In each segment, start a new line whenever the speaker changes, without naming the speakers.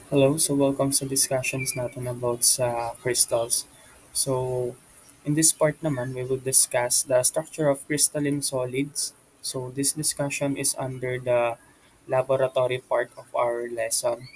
Hello, so welcome sa discussions natin about sa crystals. So, in this part naman, we will discuss the structure of crystalline solids. So, this discussion is under the laboratory part of our lesson.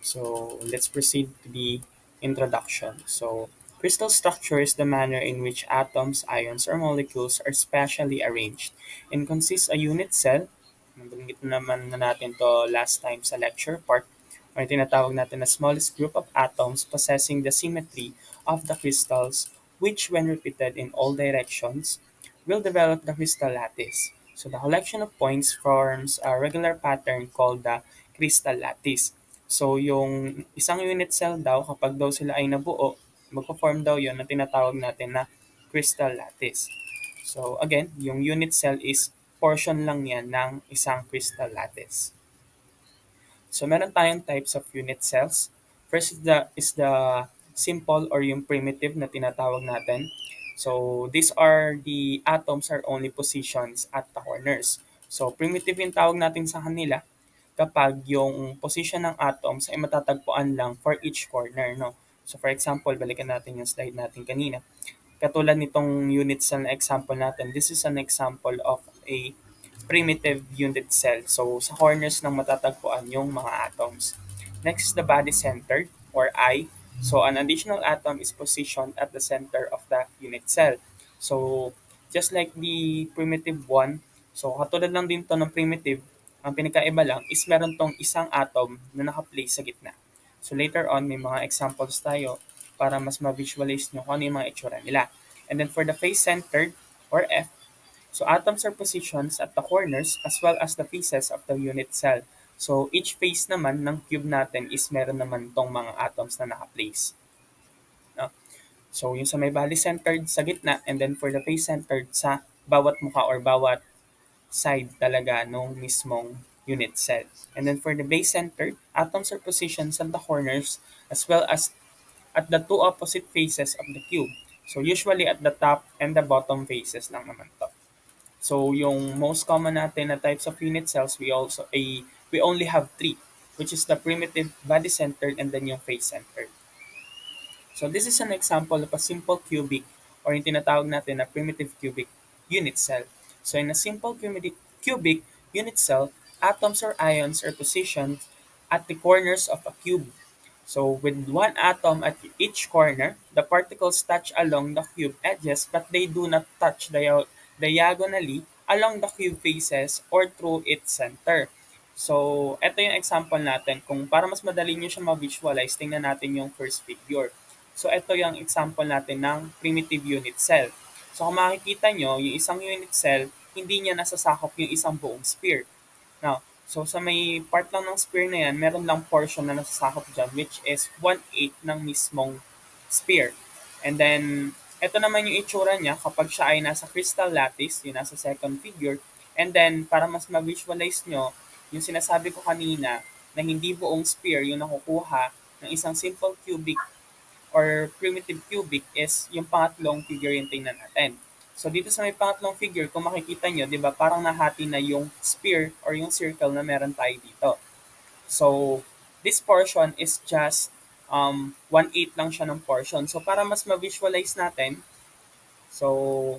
So let's proceed to the introduction. So crystal structure is the manner in which atoms, ions, or molecules are spatially arranged and consists a unit cell. Nabanggit naman na natin to last time sa lecture part or tinatawag natin na smallest group of atoms possessing the symmetry of the crystals which when repeated in all directions will develop the crystal lattice. So the collection of points forms a regular pattern called the crystal lattice. So, yung isang unit cell daw, kapag daw sila ay nabuo, magpo-form daw yun na tinatawag natin na crystal lattice. So, again, yung unit cell is portion lang yan ng isang crystal lattice. So, meron tayong types of unit cells. First is the simple or yung primitive na tinatawag natin. So, these are the atoms are only positions at the corners. So, primitive yung tawag natin sa kanila kapag yung position ng atoms ay matatagpuan lang for each corner, no? So, for example, balikan natin yung slide natin kanina. Katulad nitong unit cell na example natin, this is an example of a primitive unit cell. So, sa corners lang matatagpuan yung mga atoms. Next is the body-centered or I. So, an additional atom is positioned at the center of the unit cell. So, just like the primitive one, so katulad lang din to ng primitive, ang pinakaiba lang is meron tong isang atom na naka-place sa gitna. So, later on, may mga examples tayo para mas ma-visualize nyo kung ano yung mga itsura nila. And then for the face-centered or F, so atoms are positions at the corners as well as the faces of the unit cell. So each face naman ng cube natin is meron naman tong mga atoms na naka-place. No? So yung sa may body-centered sa gitna and then for the face-centered sa bawat mukha or bawat side talaga nung mismong unit cell. And then for the base-centered, atoms are positions at the corners as well as at the two opposite faces of the cube. So usually at the top and the bottom faces lang naman to. So yung most common natin na types of unit cells, we only have three, which is the primitive, body-centered, and then yung face-centered. So this is an example of a simple cubic or yung tinatawag natin na primitive cubic unit cell. So in a simple cubic unit cell, atoms or ions are positioned at the corners of a cube. So with one atom at each corner, the particles touch along the cube edges but they do not touch diagonally along the cube faces or through its center. So, ito yung example natin. Kung para mas madali nyo siya ma-visualize, tingnan natin yung first figure. So, ito yung example natin ng primitive unit cell. So, kung makikita nyo, yung isang unit cell, hindi niya nasasakop yung isang buong sphere. Now, so sa may part lang ng sphere na yan, meron lang portion na nasasakop dyan, which is 1/8 ng mismong sphere. And then, ito naman yung itsura niya kapag siya ay nasa crystal lattice, yung nasa second figure. And then, para mas ma-visualize nyo, yung sinasabi ko kanina, na hindi buong sphere yung nakukuha ng isang simple cubic or primitive cubic is yung pangatlong figure yung tingnan natin. So dito sa may pangatlong figure, kung makikita nyo, di ba, parang nahati na yung sphere or yung circle na meron tayo dito. So this portion is just 1/8 lang siya ng portion. So para mas ma-visualize natin, so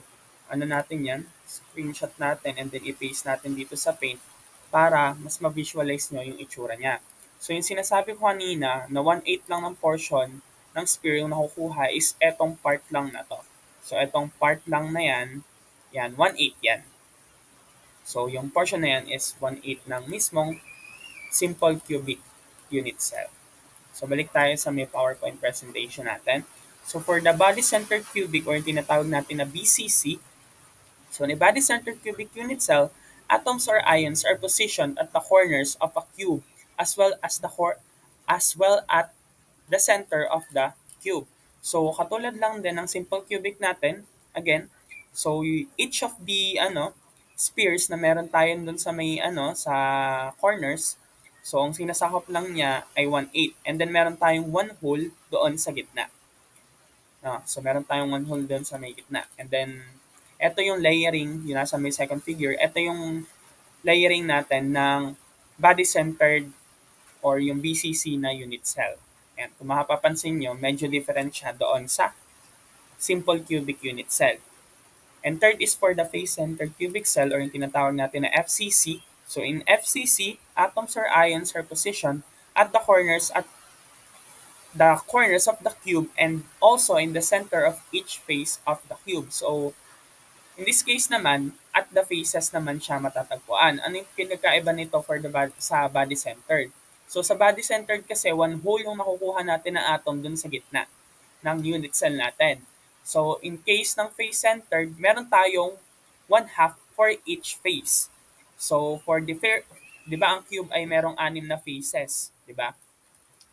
ano natin yan, screenshot natin and then i-paste natin dito sa paint para mas ma-visualize nyo yung itsura niya. So yung sinasabi ko kanina na 1/8 lang ng portion ng sphere yung nakukuha is etong part lang na to. So etong part lang na yan 1/8 yan. So yung portion na yan is 1/8 ng mismong simple cubic unit cell. So balik tayo sa may PowerPoint presentation natin. So for the body-centered cubic or yung tinatawag natin na BCC, so in a body-centered cubic unit cell, atoms or ions are positioned at the corners of a cube as well at the center of the cube. So katulad lang din ng simple cubic natin, again, so each of the spheres na meron tayo dun sa may sa corners, so ang sinasakop lang niya ay 1/8 and then meron tayong one hole doon sa gitna. So meron tayong one hole doon sa may gitna. And then ito yung layering, yung nasa may second figure, ito yung layering natin ng body-centered or yung BCC na unit cell. Ayan, kung makapapansin nyo, medyo different siya doon sa simple cubic unit cell. And third is for the face-centered cubic cell or yung tinatawag natin na FCC. So in FCC, atoms or ions are positioned at the corners of the cube and also in the center of each face of the cube. So in this case naman, at the faces naman siya matatagpuan. Ano yung pinagkaiba nito for sa body-centered? So sa body-centered kasi, one whole yung nakukuha natin na atom dun sa gitna ng unit cell natin. So in case ng face-centered, meron tayong one half for each face. So for di ba ang cube ay merong 6 na faces, di ba?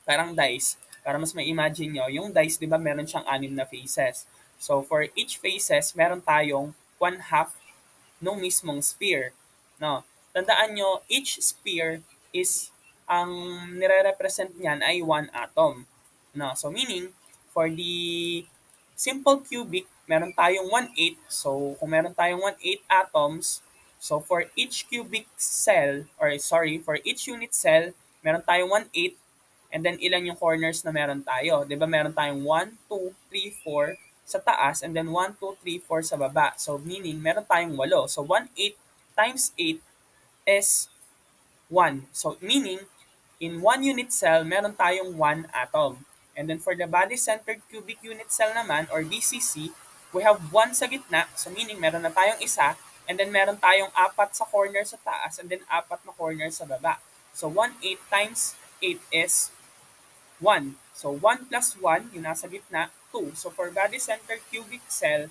Parang dice. Para mas ma-imagine nyo, yung dice, di ba, meron siyang 6 na faces. So, for each faces, meron tayong one half nung mismong sphere. No? Tandaan nyo, each sphere is, ang nire-represent niyan ay one atom. No? So, meaning, for the simple cubic, meron tayong 1/8. So, kung meron tayong 1/8 atoms, so for each cubic cell, or sorry, for each unit cell, meron tayong 1/8. And then, ilan yung corners na meron tayo? Di ba meron tayong 1, 2, 3, 4 sa taas, and then 1, 2, 3, 4 sa baba. So, meaning, meron tayong 8. So, 1/8 times 8 is 1. So, meaning, in one unit cell, meron tayong 1 atom. And then, for the body-centered cubic unit cell naman, or BCC, we have 1 sa gitna. So, meaning, meron na tayong isa. And then, meron tayong 4 sa corner sa taas, and then 4 na corner sa baba. So, 1/8 times 8 is 1. So, 1 plus 1, yung nasa gitna, 2. So, for body-centered cubic cell,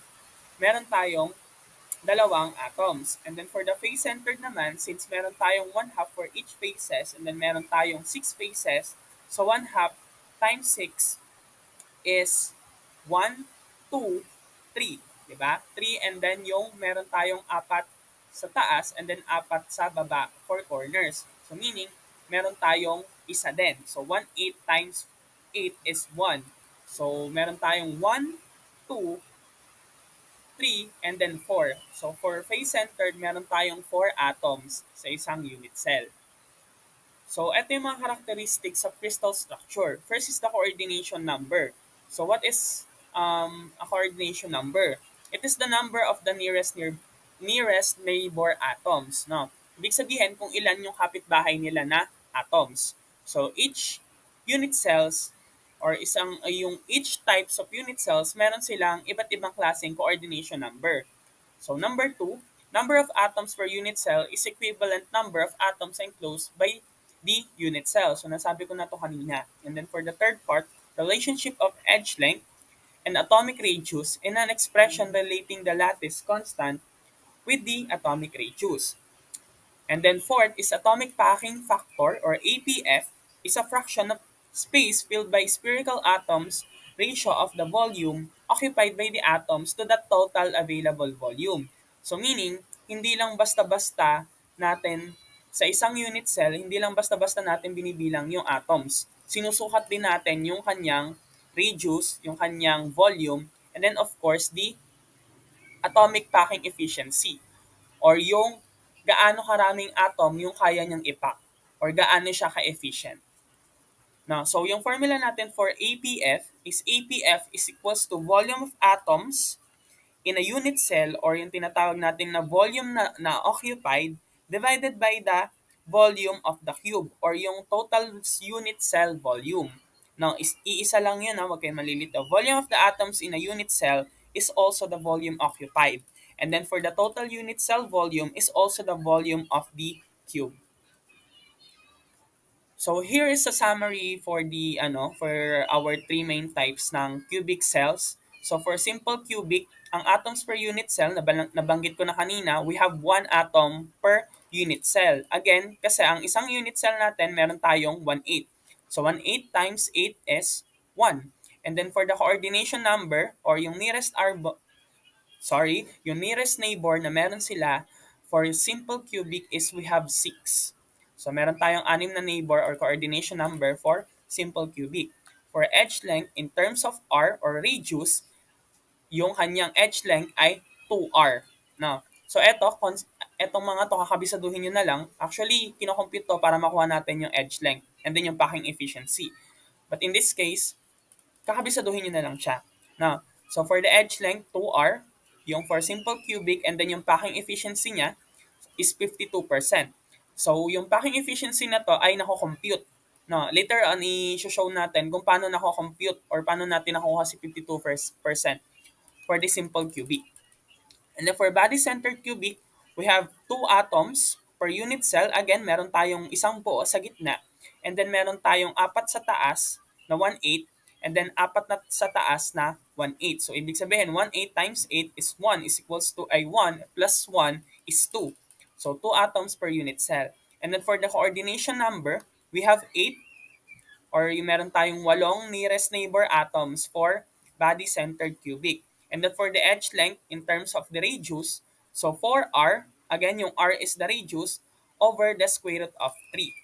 meron tayong dalawang atoms. And then for the face-centered naman, since meron tayong 1 half for each faces, and then meron tayong 6 faces, so 1 half times 6 is 1, 2, 3. Diba? 3, and then yung meron tayong 4 sa taas, and then 4 sa baba for corners. So meaning, meron tayong isa din. So 1/8 times 8 is 1. So meron tayong 1, 2, 3, and then 4. So for face-centered, meron tayong 4 atoms sa isang unit cell. So ito yung mga characteristics of crystal structure. First is the coordination number. So what is a coordination number? It is the number of the nearest neighbor atoms. No? Ibig sabihin kung ilan yung kapitbahay nila na atoms. So each unit cells or yung each types of unit cells, meron silang iba't ibang klaseng coordination number. So number 2, number of atoms per unit cell is equivalent number of atoms enclosed by the unit cell. So nasabi ko na to kanina. And then for the third part, relationship of edge length and atomic radius in an expression relating the lattice constant with the atomic radius. And then fourth is atomic packing factor or APF is a fraction of space filled by spherical atoms ratio of the volume occupied by the atoms to the total available volume. So meaning, hindi lang basta-basta natin sa isang unit cell, hindi lang basta-basta natin binibilang yung atoms. Sinusukat din natin yung kanyang radius, yung kanyang volume, and then of course the atomic packing efficiency or yung gaano karaming atom yung kaya niyang ipack or gaano siya ka-efficient. Now, so yung formula natin for APF is equals to volume of atoms in a unit cell or yung tinatawag natin na volume na occupied divided by the volume of the cube or yung total unit cell volume. Now, iisa lang yun, huwag kayong malilito. Volume of the atoms in a unit cell is also the volume occupied. And then for the total unit cell volume is also the volume of the cube. So here is a summary for for our three main types ng cubic cells. So for simple cubic, ang atoms per unit cell, nabanggit ko na kanina, we have one atom per unit cell. Again, kasi ang isang unit cell natin, meron tayong 1/8. So 1/8 times 8 is 1. And then for the coordination number or yung yung nearest neighbor na meron sila for simple cubic is we have 6. So meron tayong 6 na neighbor or coordination number for simple cubic. For edge length, in terms of R or radius, yung kanyang edge length ay 2R. No? So etong mga to, kakabisaduhin nyo na lang. Actually, kinocompute to para makuha natin yung edge length and then yung packing efficiency. But in this case, kakabisaduhin nyo na lang siya. Now, so for the edge length, 2R, yung for simple cubic, and then yung packing efficiency niya is 52%. So, yung packing efficiency na to ay nako-compute. No, later on, i-show natin kung paano nako-compute or paano natin nakuha si 52% for the simple cubic. And then for body-centered cubic, we have 2 atoms per unit cell. Again, meron tayong isang buo sa gitna. And then meron tayong 4 sa taas na 1/8. And then 4 na sa taas na 1/8. So, ibig sabihin, 1/8 times 8 is 1 is equals to, 1 plus 1 is 2. So, 2 atoms per unit cell. And then for the coordination number, we have 8 or yung meron tayong 8 nearest neighbor atoms for body-centered cubic. And then for the edge length in terms of the radius, so 4R, again yung R is the radius, over the square root of 3.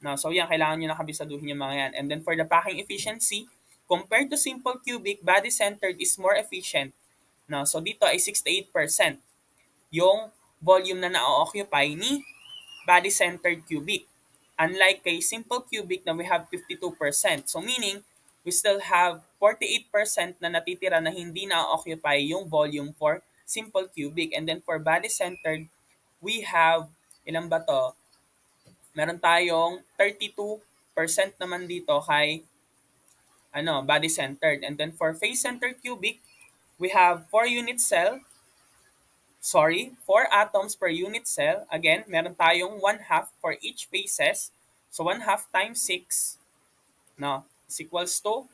No, so yan, kailangan nyo nakabisaduhin yung mga yan. And then for the packing efficiency, compared to simple cubic, body-centered is more efficient. No, so dito ay 68% yung volume na na-occupy ni body-centered cubic. Unlike kay simple cubic na we have 52%. So meaning, we still have 48% na natitira na hindi na-occupy yung volume for simple cubic. And then for body-centered, we have, ilan ba to? Meron tayong 32% naman dito kay body-centered. And then for face-centered cubic, we have 4 atoms per unit cell. Again, meron tayong 1/2 for each faces. So 1/2 times 6 is equals to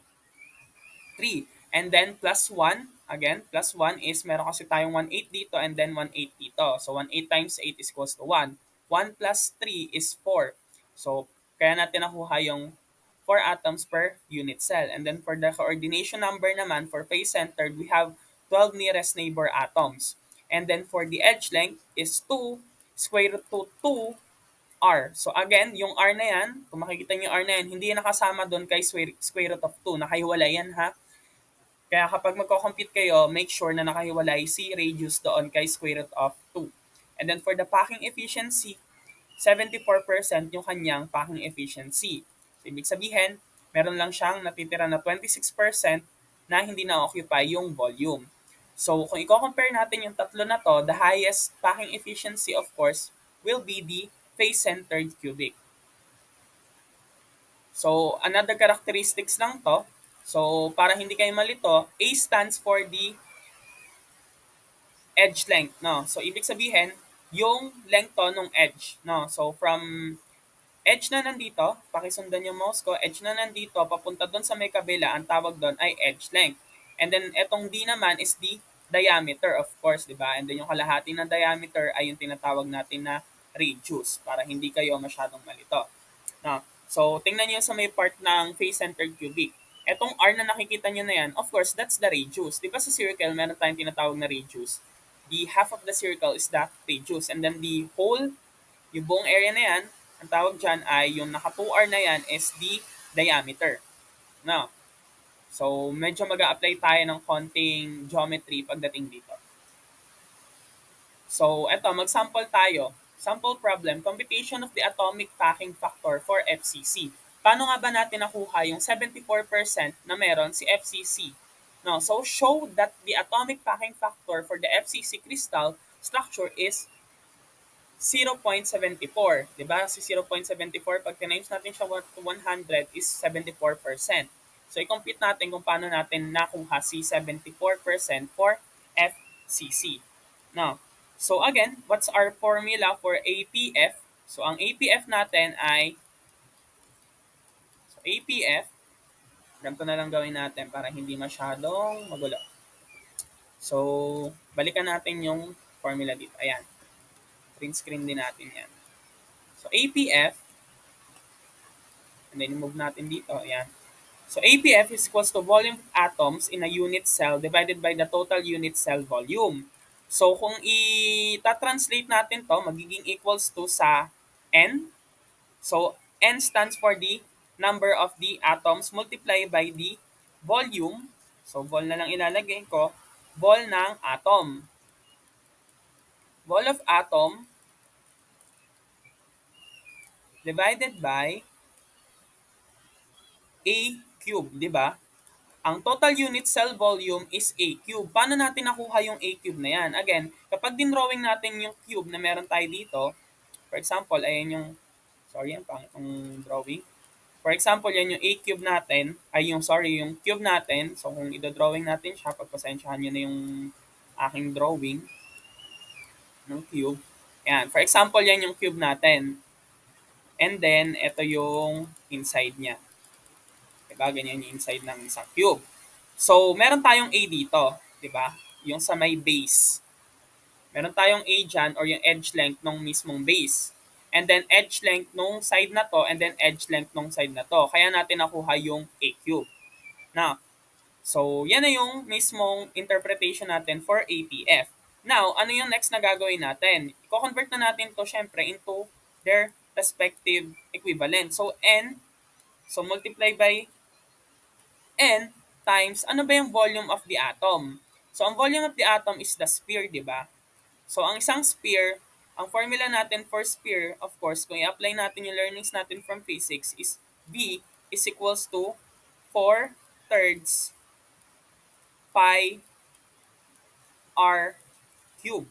3. And then plus 1, again, plus 1 is meron kasi tayong 1/8 dito and then 1/8 dito. So 1/8 times 8 is equals to 1. 1 plus 3 is 4. So kaya natin nakuha yung 4 atoms per unit cell. And then for the coordination number naman, for face-centered, we have 12 nearest neighbor atoms. And then for the edge length is 2 square root to 2R. So again, yung R na yan, kung makikita niyo yung R na yan, hindi yan nakasama doon kay square root of 2. Nakahiwalay yan ha. Kaya kapag magko-compute kayo, make sure na nakahiwalay si radius doon kay square root of 2. And then for the packing efficiency, 74% yung kanyang packing efficiency. So, ibig sabihin, meron lang siyang natitira na 26% na hindi na-occupy yung volume. So, kung i-compare natin yung tatlo na to, the highest packing efficiency, of course, will be the face-centered cubic. So, another characteristics lang to. So, para hindi kayo malito, A stands for the edge length, no? So, ibig sabihin, yung length to nung edge, no? So, from edge na nandito, pakisundan yung mouse ko, edge na nandito, papunta doon sa may kabila, ang tawag doon ay edge length. And then, etong D naman is the diameter, of course, di ba? And then, yung kalahati ng diameter ay yung tinatawag natin na radius, para hindi kayo masyadong malito. No? So, tingnan nyo sa may part ng face-centered cubic. Etong R na nakikita nyo na yan, of course, that's the radius. Di ba sa circle, meron tayong tinatawag na radius. The half of the circle is the radius. And then the whole, yung buong area na yan, ang tawag dyan ay yung naka 2R na yan is the diameter. Now, so medyo mag-a-apply tayo ng konting geometry pagdating dito. So, eto, mag-sample tayo. Sample problem, computation of the atomic packing factor for FCC. Paano nga ba natin nakuha yung 74% na meron si FCC? No, so show that the atomic packing factor for the FCC crystal structure is 0.74. Diba? Si 0.74, pag tinimes natin siya to 100 is 74%. So, i-compute natin kung paano natin nakuha si 74% for FCC. Now, so again, what's our formula for APF? So, ang APF natin ay APF, ganito na lang gawin natin para hindi masyadong magulo. So, balikan natin yung formula dito. Ayan. Print screen din natin yan. So, APF, and then move natin dito. Ayan. So, APF is equals to volume of atoms in a unit cell divided by the total unit cell volume. So, kung i-translate natin to, magiging equals to sa N. So, N stands for the number of the atoms multiplied by the volume. So, vol na lang ilalagay ko. Vol ng atom. Vol of atom divided by A cube, di ba? Ang total unit cell volume is A cube. Paano natin nakuha yung A cube na yan? Again, kapag dinrawing natin yung cube na meron tayo dito, for example, ayan yung, sorry, ang pangit ng drawing. For example, yan yung A cube natin, ay yung, sorry, yung cube natin. So, kung i-drawing natin siya, pagpasensyahan nyo na yung aking drawing ng cube. Yan. For example, yan yung cube natin. And then, ito yung inside niya. Diba? Ganyan yung inside ng isang cube. So, meron tayong A dito. Diba? Yung sa may base. Meron tayong A dyan or yung edge length ng mismong base. And then edge length nung side na to and then edge length nung side na to. Kaya natin nakuha yung A cube. Now, so yan na yung mismong interpretation natin for APF. Now, ano yung next na gagawin natin? I-convert na natin to syempre into their respective equivalent. So, N, so multiply by N times, ano ba yung volume of the atom? So, ang volume of the atom is the sphere, di ba? So, ang isang sphere, ang formula natin for sphere, of course, kung i-apply natin yung learnings natin from physics is V is equals to 4 thirds pi r cube.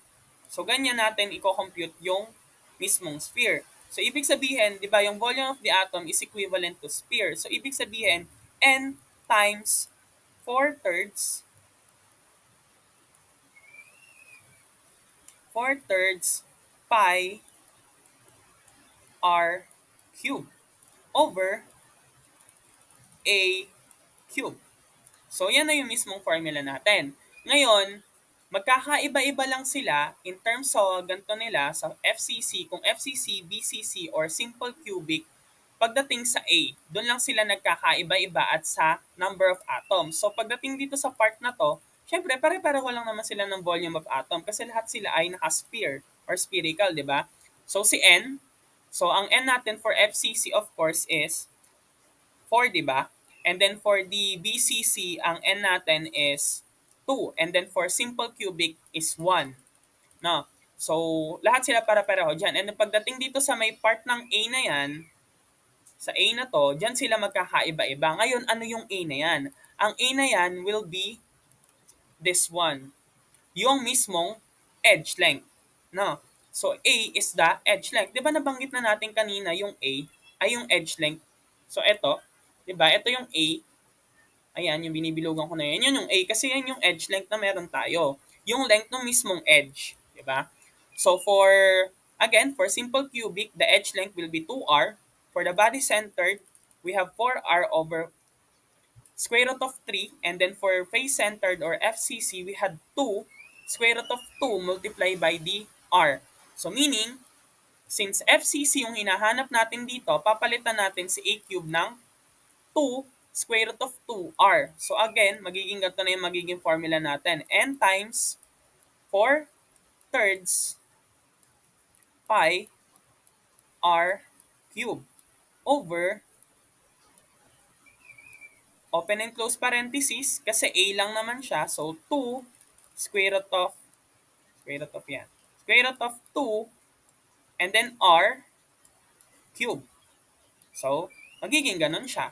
So, ganyan natin i-compute yung mismong sphere. So, ibig sabihin, di ba, yung volume of the atom is equivalent to sphere. So, ibig sabihin, N times 4 thirds 4 thirds pi r cube over a cube. So, yan na yung mismong formula natin. Ngayon, magkakaiba-iba lang sila in terms of ganito nila sa FCC, kung FCC, BCC, or simple cubic, pagdating sa A, doon lang sila nagkakaiba-iba at sa number of atoms. So, pagdating dito sa part na to, syempre, pare-pareho lang naman sila ng volume of atom kasi lahat sila ay naka-sphere or spherical, di ba? So, si N, so ang N natin for FCC, of course, is 4, di ba? And then for the BCC, ang N natin is 2. And then for simple cubic is 1. No? So, lahat sila para-pareho dyan. And then pagdating dito sa may part ng A na yan, sa A na to, dyan sila magkakaiba-iba. Ngayon, ano yung A na yan? Ang A na yan will be this one. Yung mismong edge length. No? So, A is the edge length. Di ba nabanggit na natin kanina yung A ay yung edge length? So, ito, di ba? Ito yung A. Ayan, yung binibilugan ko na yan. Yun yung A kasi yan yung edge length na meron tayo. Yung length ng mismong edge. Di ba? So, again, for simple cubic, the edge length will be 2r. For the body centered, we have 4r over square root of 3. And then for face centered or FCC, we had 2 square root of 2 multiplied by the r. So, meaning, since FCC yung hinahanap natin dito, papalitan natin si A cube ng 2 square root of 2r. So again, magiging ganito na yung magiging formula natin. N times 4 thirds pi r cube over, open and close parenthesis, kasi A lang naman siya. So 2 square root of, yan. Square root of 2 and then r cube. So, magiging ganun siya.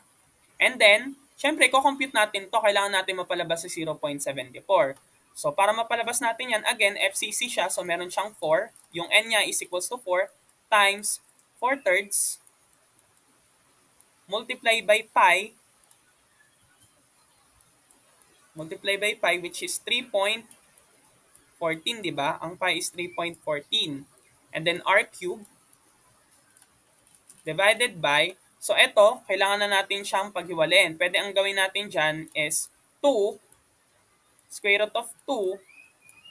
And then, syempre, ko-compute natin to, kailangan natin mapalabas sa 0.74. So, para mapalabas natin yan, again, FCC siya, so meron siyang 4. Yung N niya is equals to 4 times 4 thirds multiply by pi, which is 3.14, di ba? Ang pi is 3.14. And then R cube divided by, so ito, kailangan na natin siyang paghiwalin. Pwede ang gawin natin dyan is 2 square root of 2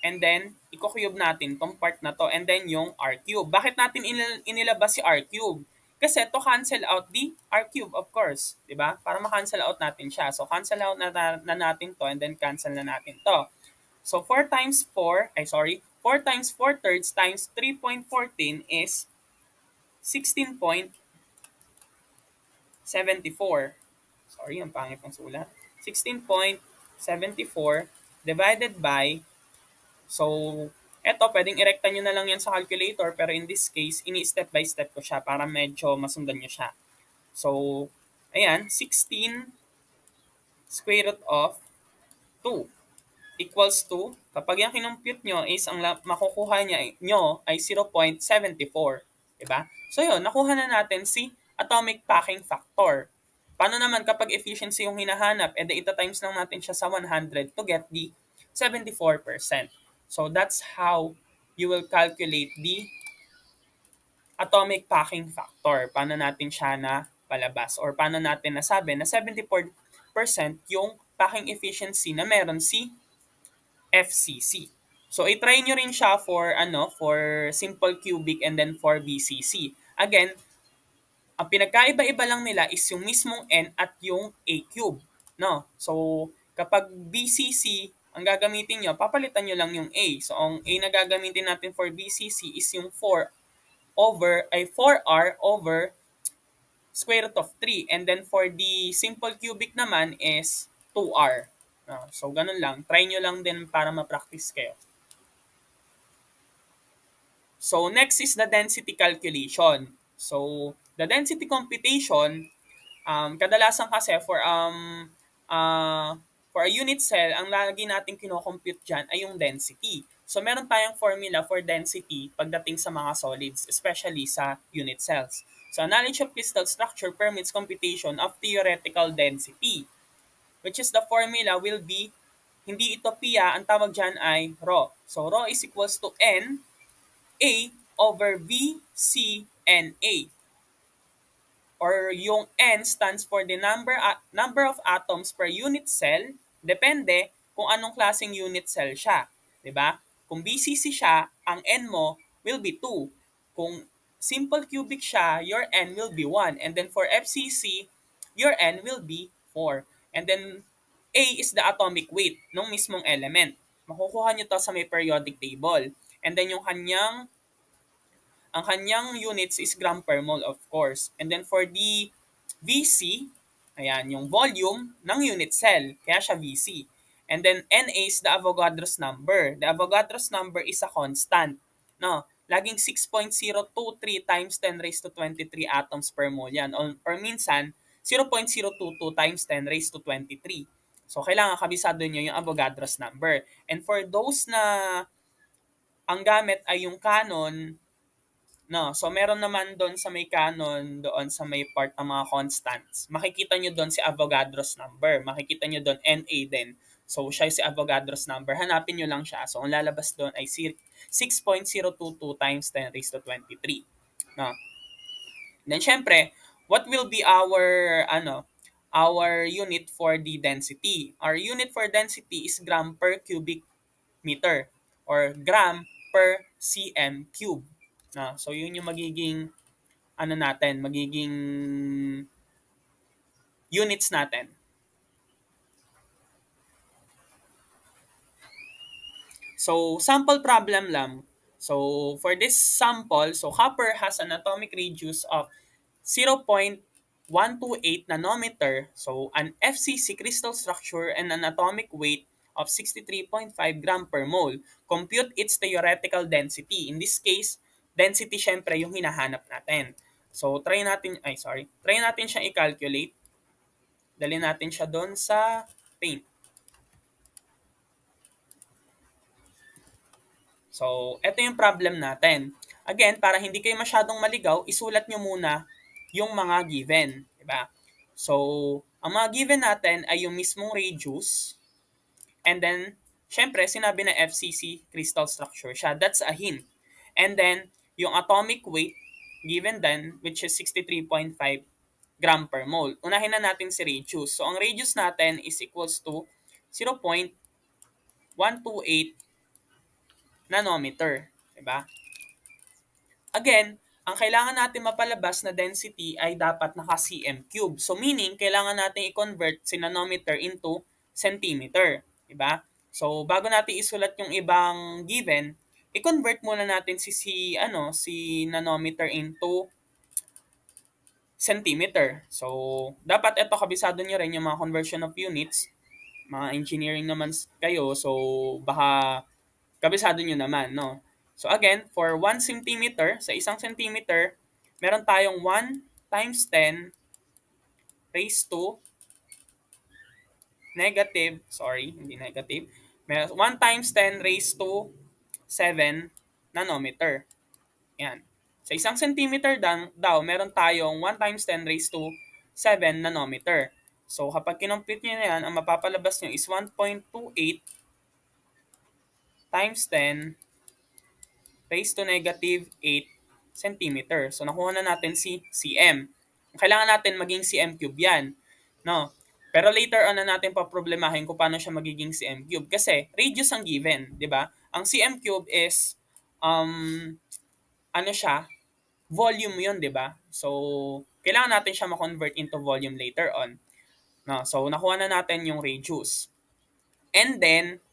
and then i-cube natin tong part na to and then yung r cube. Bakit natin inilabas si r cube? Kasi to cancel out the r cube, of course. Diba? Para ma-cancel out natin siya. So, cancel out na natin to and then cancel na natin to. So, 4 times 4 times 4 thirds times 3.14 is 16.74. Sorry, ang pangit ng sulat. 16.74 divided by, so Eto, pwedeng irekta nyo na lang yan sa calculator, pero in this case, ini-step by step ko siya para medyo masundan nyo siya. So, ayan, 16 square root of 2 equals to, kapag yung kinompute nyo is ang makukuha nyo ay 0.74. Diba? So yun, nakuha na natin si atomic packing factor. Paano naman kapag efficiency yung hinahanap? E de ita times lang natin siya sa 100 to get the 74%. So that's how you will calculate the atomic packing factor. Paano natin siya na palabas? Or paano natin nasabi na 74% yung packing efficiency na meron si FCC. So i-try nyo rin siya for simple cubic and then for BCC. Again, ang pinagkaiba-iba lang nila is yung mismong n at yung a cube, no? So kapag BCC ang gagamitin nyo, papalitan nyo lang yung a. So ang a na gagamitin natin for BCC is yung 4r over square root of 3. And then for the simple cubic naman is 2r. No? So ganun lang. Try nyo lang din para ma-practice kayo. So next is the density calculation. So the density computation, kadalasan kasi for a unit cell, ang lagi natin kinocompute dyan ay yung density. So meron tayong formula for density pagdating sa mga solids, especially sa unit cells. So knowledge of crystal structure permits computation of theoretical density, which is the formula will be, hindi ito PIA, ang tawag dyan ay ρ. So ρ is equals to N A over V, C, N, A. Or yung N stands for the number of atoms per unit cell. Depende kung anong klaseng unit cell siya. 'Di ba? Kung BCC siya, ang N mo will be 2. Kung simple cubic siya, your N will be 1. And then for FCC, your N will be 4. And then A is the atomic weight ng mismong element. Makukuha nyo to sa may periodic table. And then yung ang kanyang units is gram per mole, of course. And then for the VC, ayan, yung volume ng unit cell. Kaya siya VC. And then Na is the Avogadro's number. The Avogadro's number is a constant. No? Laging 6.023 times 10 raised to 23 atoms per mole yan. Or minsan, 0.022 times 10 raised to 23. So, kailangan kabisado nyo yung Avogadro's number. And for those na ang gamit ay yung Canon, no, so meron naman doon sa may canon, doon sa may part ng mga constants. Makikita nyo doon si Avogadro's number. Makikita nyo doon Na din. So siya si Avogadro's number. Hanapin nyo lang siya. So ang lalabas doon ay 6.022 times 10 raised to 23. No. Then syempre, what will be our unit for the density? Our unit for density is gram per cubic meter or gram per cm cube. So yun yung magiging magiging units natin. So sample problem lang. So for this sample, so copper has an atomic radius of 0.128 nanometer, so an FCC crystal structure and an atomic weight of 63.5 gram per mole. Compute its theoretical density. In this case, density syempre yung hinahanap natin. So try natin siyang i-calculate. Dali natin siya doon sa paint. So, ito yung problem natin. Again, para hindi kayo masyadong maligaw, isulat nyo muna yung mga given. Diba? So, ang mga given natin ay yung mismong radius. And then, syempre, sinabi na FCC crystal structure siya. That's a hint. And then, yung atomic weight, given then, which is 63.5 gram per mole. Unahin na natin si radius. So, ang radius natin is equals to 0.128 nanometer. Diba? Again, ang kailangan natin mapalabas na density ay dapat naka-cm cube. So meaning, kailangan natin i-convert si nanometer into centimeter. Diba? So bago natin isulat yung ibang given, i-convert muna natin si nanometer into centimeter. So dapat ito kabisado nyo rin yung mga conversion of units. Mga engineering naman kayo, so baka Kabisado nyo naman, no? So again, for 1 centimeter, sa 1 centimeter, meron tayong 1 times 10 raised to negative, sorry, hindi negative, meron 1 times 10 raised to 7 nanometer. Yan. Sa 1 centimeter daw, meron tayong 1 times 10 raised to 7 nanometer. So, kapag kinompute nyo na yan, ang mapapalabas nyo is 1.28 times 10 raised to negative 8 centimeter. So, nakuha na natin si cm. Kailangan natin maging cm cube yan. No? Pero later on na natin paproblemahin kung paano siya magiging cm cube. Kasi radius ang given, di ba? Ang cm cube is, ano siya, volume yun, di ba? So, kailangan natin siya ma-convert into volume later on. No? So, nakuha na natin yung radius. And then,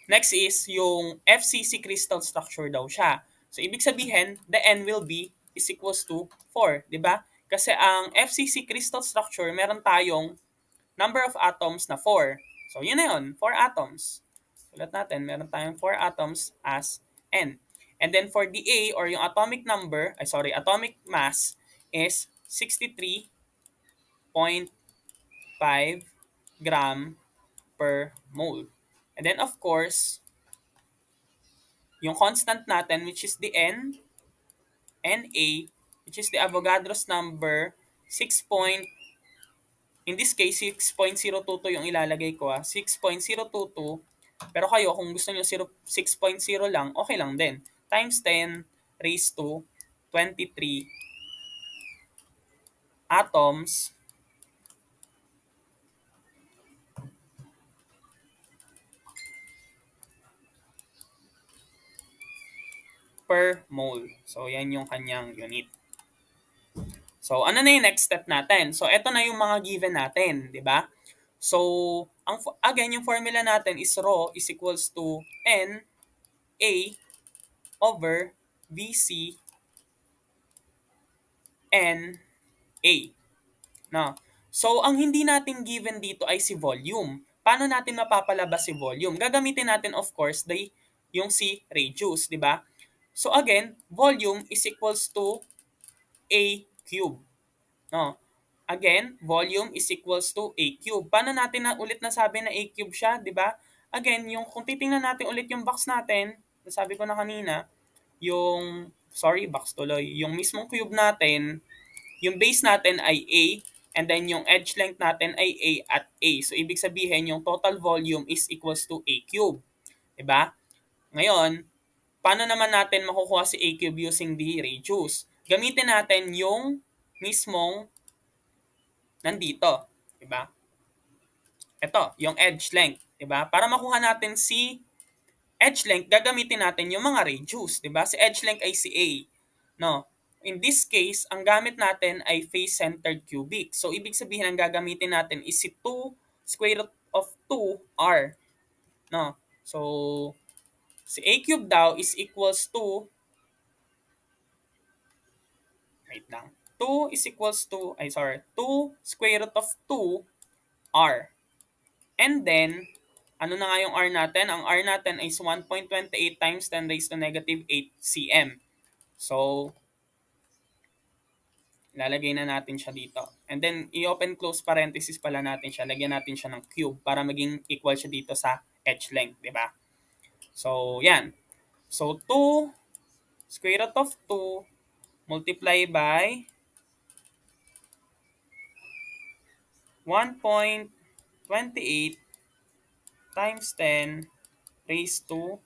next is yung FCC crystal structure daw siya. So, ibig sabihin, the N will be is equals to 4, di ba? Kasi ang FCC crystal structure, meron tayong number of atoms na 4. So, yun na yun, 4 atoms. Ulat natin, meron tayong 4 atoms as N. And then for the A or yung atomic number, atomic mass is 63.5 gram per mole. And then of course, yung constant natin which is the N, Na, which is the Avogadro's number, 6. In this case, 6.022 yung ilalagay ko 6.022. Pero kayo, kung gusto nyo 6.0 lang, okay lang din. Times 10 raised to 23 atoms per mole. So, yan yung kanyang unit. So, ano na yung next step natin? So, eto na yung mga given natin, di ba? So, again, yung formula natin is rho is equals to N A over VC N A. No. So, ang hindi natin given dito ay si volume. Paano natin mapapalabas si volume? Gagamitin natin, of course, yung si radius, di ba? So, again, volume is equals to A cube. No. Again, volume is equals to A cube. Paano natin ulit nasabi na A cube siya, di ba? Again, kung titingnan natin ulit yung box natin, nasabi ko na kanina, box tuloy, yung mismong cube natin, yung base natin ay A, and then yung edge length natin ay A at A. So, ibig sabihin, yung total volume is equals to A cube. Diba? Ngayon, paano naman natin makukuha si A cube using the radius? Gamitin natin yung mismong nandito. Diba? Ito, yung edge length. Diba? Para makuha natin si edge length, gagamitin natin yung mga radius. Diba? Si edge length ay si A. No? In this case, ang gamit natin ay face-centered cubic. So, ibig sabihin, ang gagamitin natin is si 2 square root of 2r. No? So, si a cube daw is equals to, wait lang, 2 is equals to, 2 square root of 2r. And then, ano na nga yung r natin? Ang r natin is 1.28 times 10 raised to negative 8 cm. So, lalagay na natin siya dito. And then, i-open close parenthesis pala natin siya. Lagyan natin siya ng cube para maging equal siya dito sa edge length, di ba? So, yan. So, 2 square root of 2 multiply by 1.28 times 10 raised to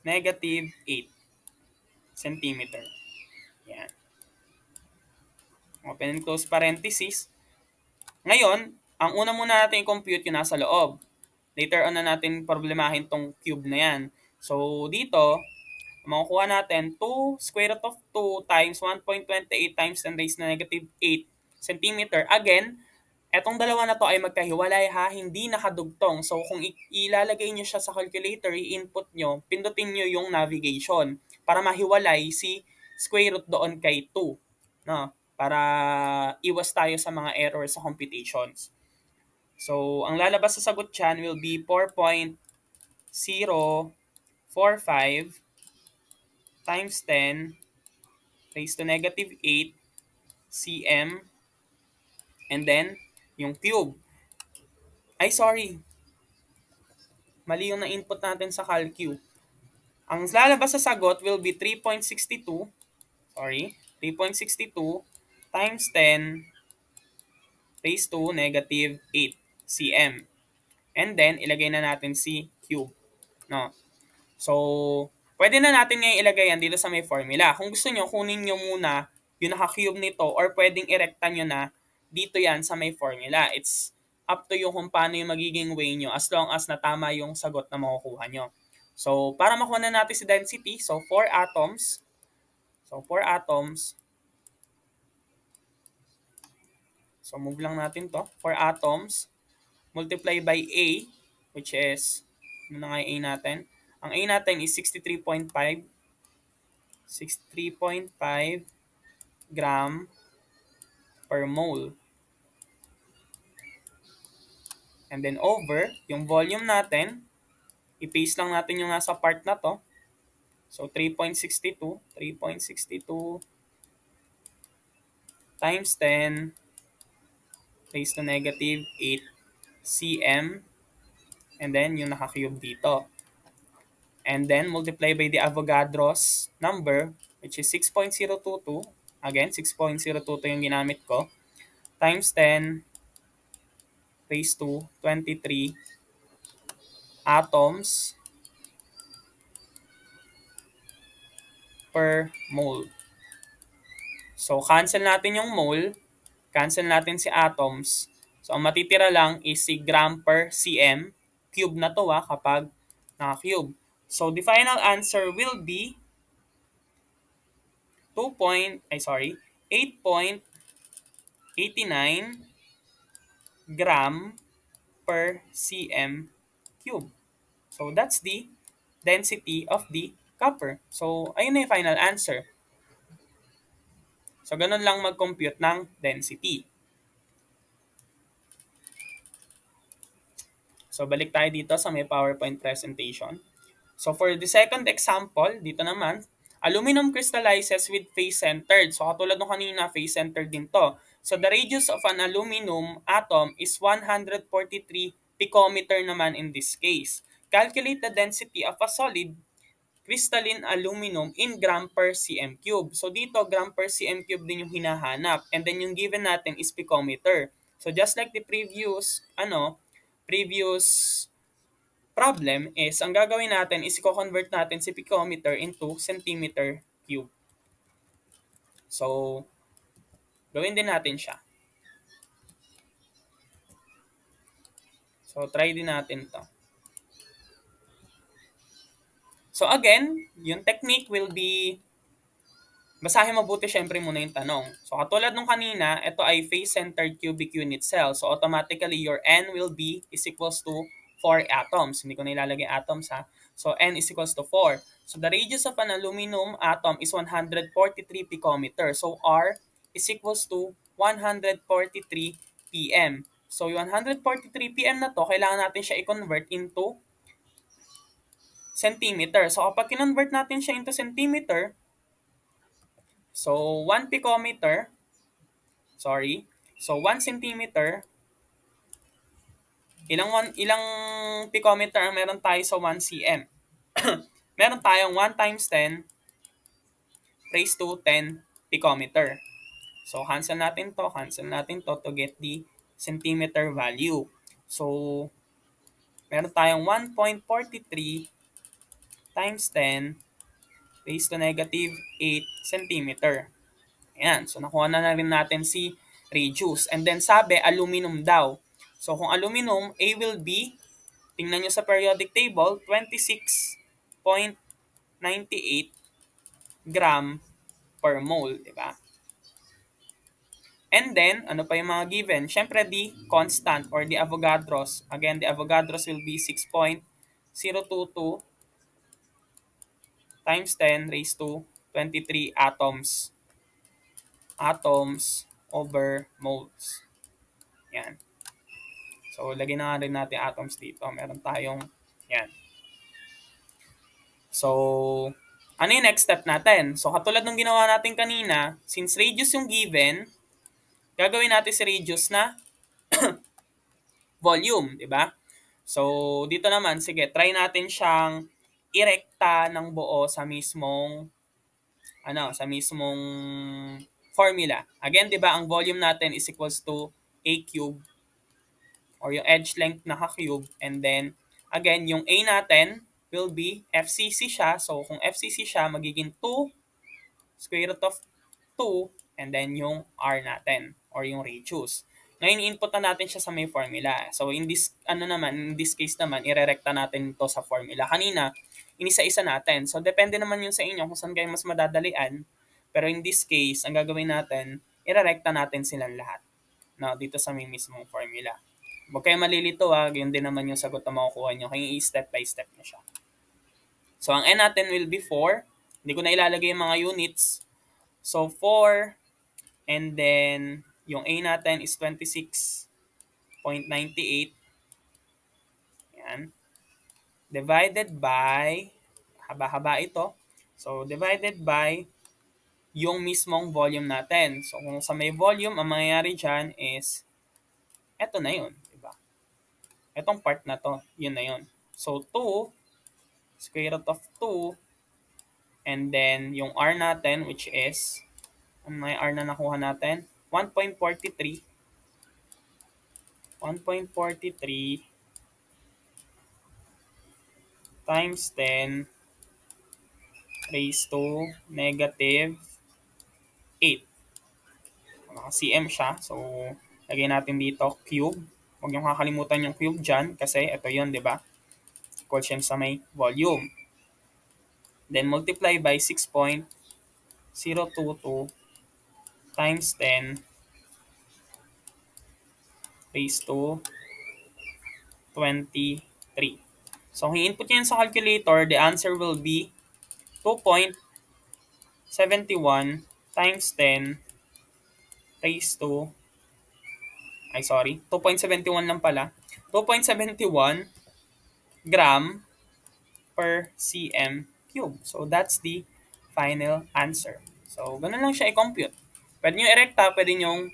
negative 8 centimeter. Yan. Open and close parenthesis. Ngayon, ang una muna natin i-compute yung nasa loob. Later on na natin problemahin tong cube na yan. So, dito, makukuha natin 2 square root of 2 times 1.28 times 10 raised to negative 8 centimeter. Again, etong dalawa na to ay magkahiwalay hindi nakadugtong. So, kung ilalagay nyo siya sa calculator, i-input nyo, pindutin nyo yung navigation para mahiwalay si square root doon kay 2. No? Para iwas tayo sa mga error sa computations. So, ang lalabas sa sagot dyan will be 4.045 times 10 raised to negative 8 cm, and then yung cube. Ay, sorry. Mali yung na-input natin sa CalQ. Ang lalabas sa sagot will be 3.62, sorry, 3.62 times 10 raised to negative 8 cm. And then, ilagay na natin si cube. No? So, pwede na natin ngayon ilagay yan dito sa may formula. Kung gusto nyo, kunin nyo muna yung naka-cube nito or pwedeng irekta nyo na dito yan sa may formula. It's up to you kung paano yung magiging way nyo as long as natama yung sagot na makukuha nyo. So, para makuha na natin si density, so 4 atoms. So, 4 atoms. So, move lang natin to. 4 atoms. Multiply by A, which is, ano na nga yung A natin? Ang A natin is 63.5. 63.5 gram per mole. And then over, yung volume natin, i-paste lang natin yung nasa part na to. So, 3.62. 3.62 times 10 raised to negative 8 cm. And then, yung naka-cube dito. And then, multiply by the Avogadro's number, which is 6.022. Again, 6.022 yung ginamit ko. Times 10 raised to 23 atoms per mole. So, cancel natin yung mole. Cancel natin si atoms. So, ang matitira lang is si gram per cm. Cube na to kapag naka-cube. So, the final answer will be 8.89 gram per cm cube. So, that's the density of the copper. So, ayun na yung final answer. So, ganun lang mag-compute ng density. So, balik tayo dito sa may PowerPoint presentation. So, for the second example, dito naman, aluminum crystallizes with face-centered. So, katulad nung kanina, face-centered din to. So, the radius of an aluminum atom is 143 picometer naman in this case. Calculate the density of a solid crystalline aluminum in gram per cm cube. So, dito, gram per cm cube din yung hinahanap. And then, yung given natin is picometer. So, just like the previous problem is, ang gagawin natin is i-convert natin si picometer into centimeter cube. So, gawin din natin siya. So, try din natin to. So, again, yung technique will be, basahin mabuti syempre muna yung tanong. So, katulad nung kanina, ito ay face-centered cubic unit cell. So, automatically, your N will be is equals to 4 atoms. Hindi ko na ilalagay atoms ha. So, N is equals to 4. So, the radius of an aluminum atom is 143 picometer. So, R is equals to 143 pm. So, yung 143 pm na to, kailangan natin siya i-convert into centimeter. So, kapag kinonvert natin siya into centimeter, so 1 picometer, sorry, so 1 centimeter, ilang picometer ang meron tayo sa 1 cm? Meron tayong 1 times 10 raised to 10 picometer. So, cancel natin to get the centimeter value. So, meron tayong 1.43 times 10 raised to negative 8 centimeter. Ayan. So, nakuha na rin natin si radius. And then, sabi, aluminum daw. So, kung aluminum, A will be, tingnan nyo sa periodic table, 26.98 gram per mole. Diba? And then, ano pa yung mga given? Siyempre, the constant or the Avogadro's. Again, the Avogadro's will be 6.022 times 10 raised to 23 atoms over moles. Yan. So, lagyan na nga rin natin atoms dito. Meron tayong, yan. So, ano yung next step natin? So, katulad ng ginawa natin kanina, since radius yung given, gagawin natin si radius na volume, di ba? So, dito naman, sige, try natin siyang irekta ng buo sa mismong, sa mismong formula. Again, di ba, ang volume natin is equals to A cube or yung edge length na ka-cube. And then, again, yung A natin will be FCC siya. So, kung FCC siya, magiging 2 square root of 2 and then yung R natin or yung radius. Ngayon, i-input na natin siya sa may formula. So, in this case naman, irerekta natin to sa formula. Kanina, inisa-isa natin. So, depende naman yun sa inyo kung saan kayo mas madadalian. Pero in this case, ang gagawin natin, irerekta natin silang lahat. No, dito sa may mismong formula. Huwag kayo malilito yun din naman yung sagot na makukuha nyo. Kaya i-step by step nyo siya. So, ang N natin will be 4. Hindi ko na ilalagay yung mga units. So, 4 and then yung A natin is 26.98. Yan. Divided by, haba-haba ito. So, divided by yung mismong volume natin. So, kung sa may volume, ang mangyayari dyan is, eto na yun. Diba? Etong part na to, yun na yun. So, 2, square root of 2, and then yung R natin, which is, may R na nakuha natin, 1.43 times 10 raised to negative 8. Naka-cm siya. So, lagay natin dito, cube. Huwag niyong kakalimutan yung cube dyan kasi ito yun, di ba? Equal siya sa may volume. Then, multiply by 6.022 times 10 raised to 23. So, kung i-input niyo sa calculator, the answer will be 2.71 times 10 raised to, 2.71 lang pala. 2.71 gram per cm cube. So, that's the final answer. So, ganun lang siya i-compute. Pwede nyo i-recta, pwede nyo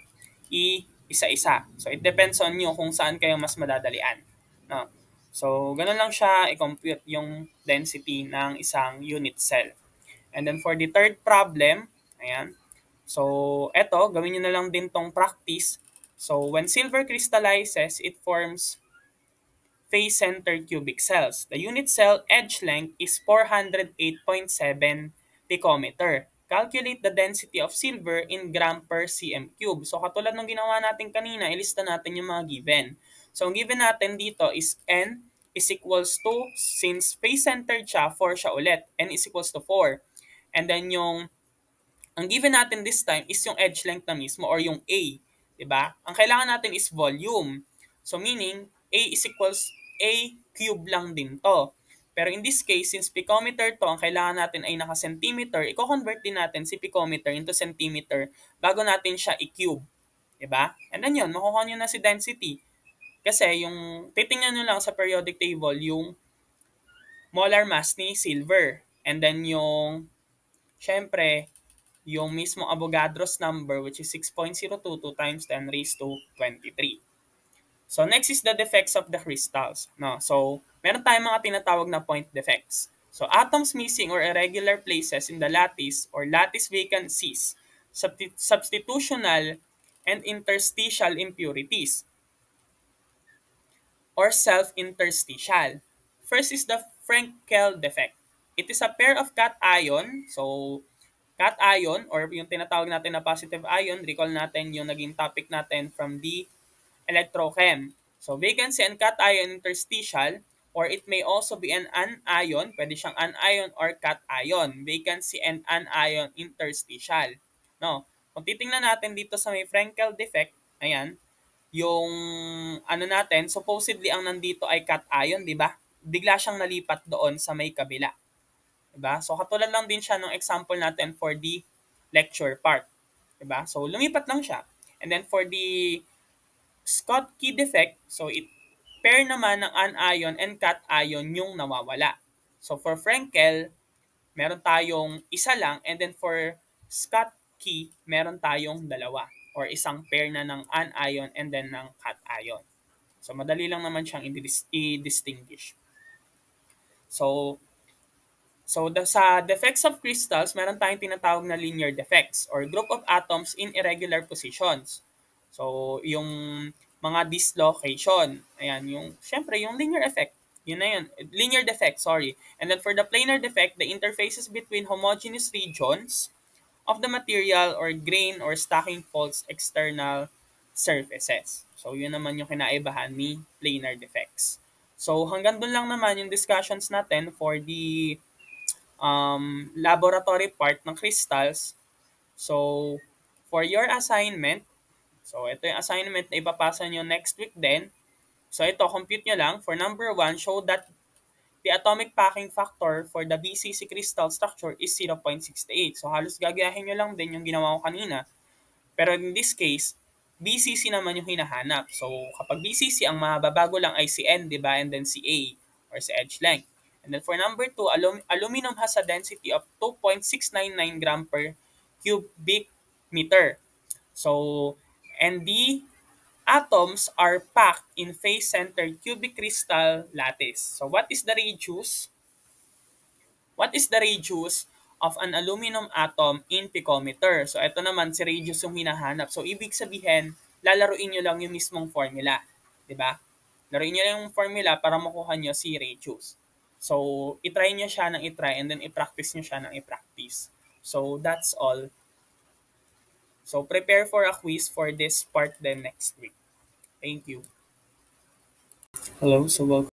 i-isa-isa. So, it depends on nyo kung saan kayo mas madadalian. No? So, ganun lang siya i-compute yung density ng isang unit cell. And then, for the third problem, ayan. So, eto, gawin nyo na lang din tong practice. So, when silver crystallizes, it forms face-centered cubic cells. The unit cell edge length is 408.7 picometer. Calculate the density of silver in gram per cm cube. So, katulad ng ginawa natin kanina, ilista natin yung mga given. So, ang given natin dito is N is equals to, since face-centered siya, 4 siya ulit. N is equals to 4. And then ang given natin this time is yung edge length na mismo or yung A. Diba? Ang kailangan natin is volume. So, meaning, A is equals A cube lang din to. Pero in this case, since picometer to, ang kailangan natin ay naka-centimeter, i-convert din natin si picometer into centimeter bago natin siya i-cube. Diba? And then yun, makukuha nyo na si density. Kasi yung, titingnan nyo lang sa periodic table, yung molar mass ni silver. And then yung, syempre, yung mismo Avogadro's number, which is 6.022 times 10 raised to 23. So, next is the defects of the crystals. No? So, meron tayong mga tinatawag na point defects. So, atoms missing or irregular places in the lattice or lattice vacancies, substitutional and interstitial impurities, or self-interstitial. First is the Frenkel defect. It is a pair of cation. So, cation or yung tinatawag natin na positive ion, recall natin yung naging topic natin from the electrochem. So, vacancy and cation interstitial, or it may also be an anion. Pwede siyang anion or cation. Vacancy and anion interstitial. No? Kung titingnan natin dito sa may Frenkel defect, ayan, yung natin, supposedly ang nandito ay cation, di ba? Bigla siyang nalipat doon sa may kabila. Diba? So, katulad lang din siya ng example natin for the lecture part. Diba? So, lumipat lang siya. And then for the Schottky defect, so pair naman ng anion and cation yung nawawala. So for Frenkel, meron tayong isa lang, and then for Schottky, meron tayong dalawa or isang pair na ng anion and then ng cation. So madali lang naman siyang i-distinguish. So sa defects of crystals, meron tayong tinatawag na linear defects or group of atoms in irregular positions. So, yung mga dislocation, ayan, syempre, yung linear effect, yun na yun, linear defect, sorry. And then for the planar defect, the interfaces between homogeneous regions of the material or grain or stacking faults external surfaces. So, yun naman yung kinaibahan ni planar defects. So, hanggang doon lang naman yung discussions natin for the laboratory part ng crystals. So, for your assignment, so ito yung assignment na ipapasa nyo next week din. So, ito, compute nyo lang. For number 1, show that the atomic packing factor for the BCC crystal structure is 0.68. So, halos gagayahin nyo lang din yung ginawa ko kanina. Pero in this case, BCC naman yung hinahanap. So, kapag BCC, ang mababago lang ay si N, di ba? And then si A or si edge length. And then for number 2, aluminum has a density of 2.699 gram per cubic meter. So, and the atoms are packed in face-centered cubic crystal lattice. So, what is the radius of an aluminum atom in picometer? So, ito naman, si radius yung hinahanap. So, ibig sabihin, lalaruin nyo lang yung mismong formula. Diba? Laruin nyo lang yung formula para makuha nyo si radius. So, itry nyo siya ng itry and then i-practice nyo siya ng i-practice. So, that's all. So, prepare for a quiz for this part then next week. Thank you. Hello, so welcome.